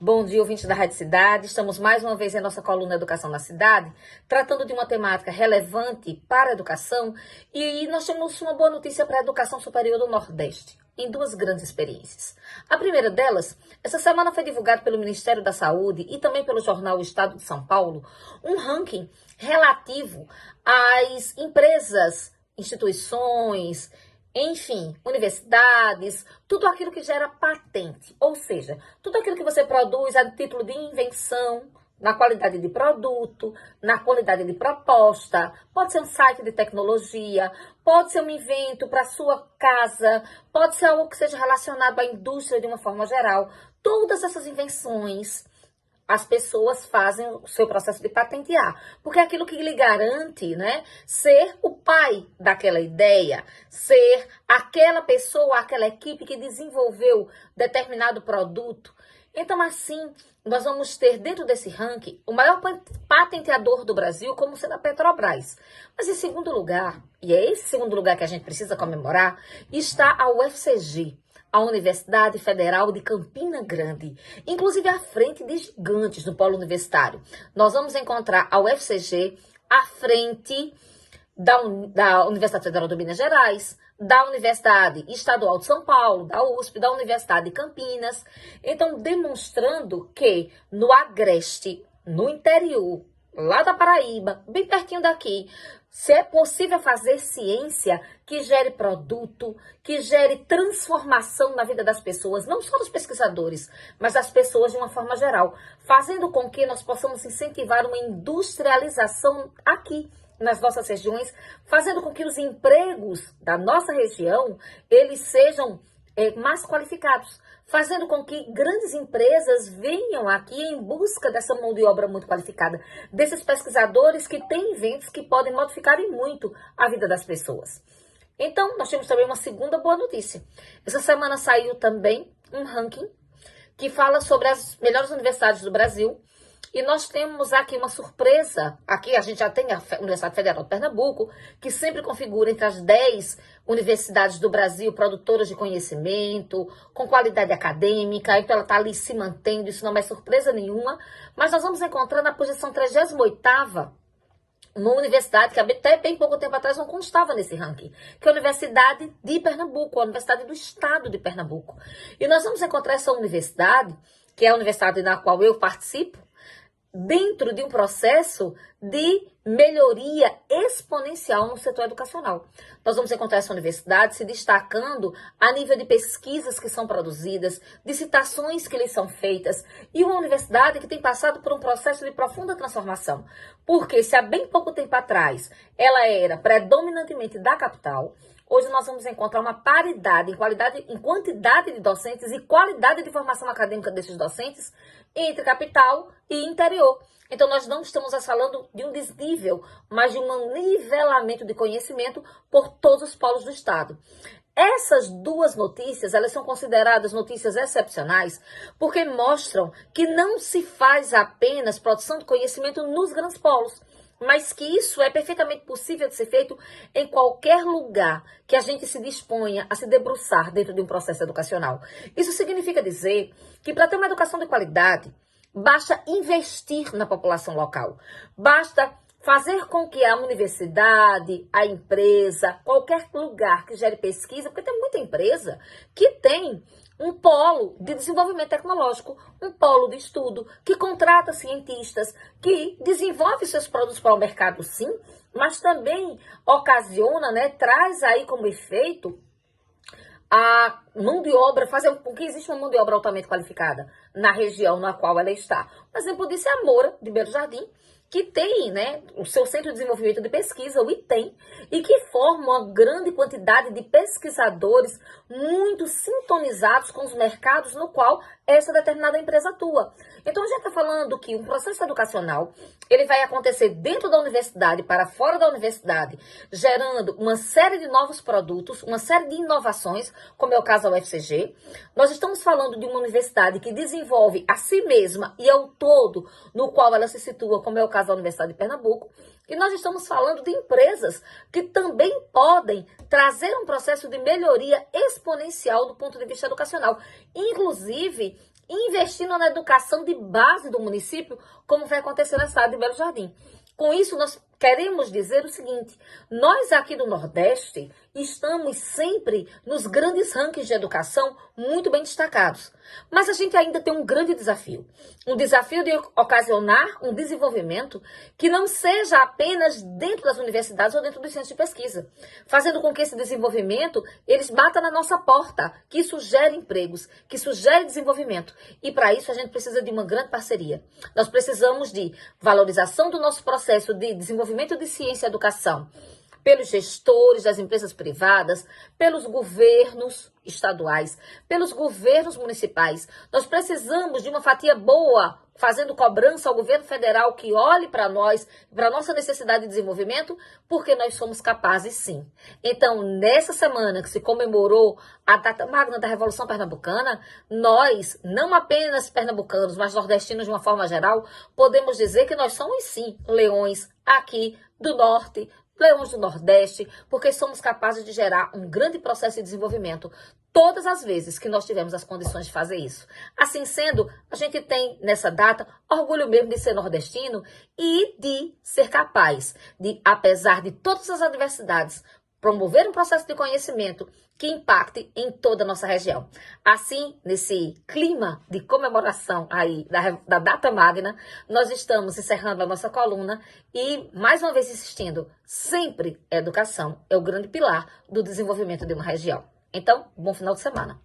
Bom dia, ouvintes da Rádio Cidade. Estamos mais uma vez em nossa coluna Educação na Cidade, tratando de uma temática relevante para a educação, e nós temos uma boa notícia para a educação superior do Nordeste, em duas grandes experiências. A primeira delas, essa semana foi divulgado pelo Ministério da Saúde e também pelo jornal O Estado de São Paulo, um ranking relativo às empresas, instituições, enfim, universidades, tudo aquilo que gera patente, ou seja, tudo aquilo que você produz a título de invenção, na qualidade de produto, na qualidade de proposta, pode ser um site de tecnologia, pode ser um invento para sua casa, pode ser algo que seja relacionado à indústria de uma forma geral. Todas essas invenções, as pessoas fazem o seu processo de patentear, porque é aquilo que lhe garante, né, ser o pai daquela ideia, ser aquela pessoa, aquela equipe que desenvolveu determinado produto. Então, assim, nós vamos ter dentro desse ranking o maior patenteador do Brasil, como sendo a Petrobras. Mas em segundo lugar, e é esse segundo lugar que a gente precisa comemorar, está a UFCG, a Universidade Federal de Campina Grande, inclusive à frente de gigantes no polo universitário. Nós vamos encontrar a UFCG à frente da Universidade Federal de Minas Gerais, da Universidade Estadual de São Paulo, da USP, da Universidade de Campinas. Então, demonstrando que no Agreste, no interior, lá da Paraíba, bem pertinho daqui, se é possível fazer ciência que gere produto, que gere transformação na vida das pessoas, não só dos pesquisadores, mas das pessoas de uma forma geral, fazendo com que nós possamos incentivar uma industrialização aqui nas nossas regiões, fazendo com que os empregos da nossa região, eles sejam mais qualificados, fazendo com que grandes empresas venham aqui em busca dessa mão de obra muito qualificada, desses pesquisadores que têm inventos que podem modificar e muito a vida das pessoas. Então, nós temos também uma segunda boa notícia. Essa semana saiu também um ranking que fala sobre as melhores universidades do Brasil. E nós temos aqui uma surpresa. Aqui a gente já tem a Universidade Federal de Pernambuco, que sempre configura entre as 10 universidades do Brasil produtoras de conhecimento, com qualidade acadêmica. Então ela está ali se mantendo, isso não é surpresa nenhuma. Mas nós vamos encontrar na posição 38ª uma universidade que até bem pouco tempo atrás não constava nesse ranking, que é a Universidade de Pernambuco, a Universidade do Estado de Pernambuco. E nós vamos encontrar essa universidade, que é a universidade na qual eu participo, dentro de um processo de melhoria exponencial no setor educacional. Nós vamos encontrar essa universidade se destacando a nível de pesquisas que são produzidas, de citações que lhes são feitas, e uma universidade que tem passado por um processo de profunda transformação. Porque se há bem pouco tempo atrás ela era predominantemente da capital, hoje nós vamos encontrar uma paridade em qualidade, em quantidade de docentes e qualidade de formação acadêmica desses docentes entre capital e interior. Então, nós não estamos falando de um desnível, mas de um nivelamento de conhecimento por todos os polos do Estado. Essas duas notícias, elas são consideradas notícias excepcionais porque mostram que não se faz apenas produção de conhecimento nos grandes polos, mas que isso é perfeitamente possível de ser feito em qualquer lugar que a gente se disponha a se debruçar dentro de um processo educacional. Isso significa dizer que para ter uma educação de qualidade, basta investir na população local, basta fazer com que a universidade, a empresa, qualquer lugar que gere pesquisa, porque tem muita empresa que tem um polo de desenvolvimento tecnológico, um polo de estudo, que contrata cientistas, que desenvolve seus produtos para o mercado, sim, mas também ocasiona, né, traz aí como efeito a mão de obra, fazer com que exista uma mão de obra altamente qualificada na região na qual ela está. Um exemplo disso é a Moura, de Belo Jardim, que tem, né, o seu centro de desenvolvimento de pesquisa, o ITEM, e que forma uma grande quantidade de pesquisadores muito sintonizados com os mercados no qual essa determinada empresa atua. Então, a gente está falando que um processo educacional, ele vai acontecer dentro da universidade, para fora da universidade, gerando uma série de novos produtos, uma série de inovações, como é o caso da UFCG. Nós estamos falando de uma universidade que desenvolve a si mesma e ao todo no qual ela se situa, como é o caso da Universidade de Pernambuco. E nós estamos falando de empresas que também podem trazer um processo de melhoria exponencial do ponto de vista educacional. Inclusive, investindo na educação de base do município, como vai acontecer na cidade de Belo Jardim. Com isso, nós queremos dizer o seguinte: nós aqui do Nordeste estamos sempre nos grandes rankings de educação muito bem destacados. Mas a gente ainda tem um grande desafio. Um desafio de ocasionar um desenvolvimento que não seja apenas dentro das universidades ou dentro dos centros de pesquisa, fazendo com que esse desenvolvimento eles bata na nossa porta, que isso gere empregos, que isso gere desenvolvimento. E para isso a gente precisa de uma grande parceria. Nós precisamos de valorização do nosso processo de desenvolvimento de ciência e educação pelos gestores das empresas privadas, pelos governos estaduais, pelos governos municipais. Nós precisamos de uma fatia boa, fazendo cobrança ao governo federal que olhe para nós, para a nossa necessidade de desenvolvimento, porque nós somos capazes sim. Então, nessa semana que se comemorou a data magna da Revolução Pernambucana, nós, não apenas pernambucanos, mas nordestinos de uma forma geral, podemos dizer que nós somos sim leões aqui do norte, leões do Nordeste, porque somos capazes de gerar um grande processo de desenvolvimento todas as vezes que nós tivemos as condições de fazer isso. Assim sendo, a gente tem nessa data orgulho mesmo de ser nordestino e de ser capaz de, apesar de todas as adversidades, promover um processo de conhecimento que impacte em toda a nossa região. Assim, nesse clima de comemoração aí da data magna, nós estamos encerrando a nossa coluna e, mais uma vez insistindo, sempre a educação é o grande pilar do desenvolvimento de uma região. Então, bom final de semana.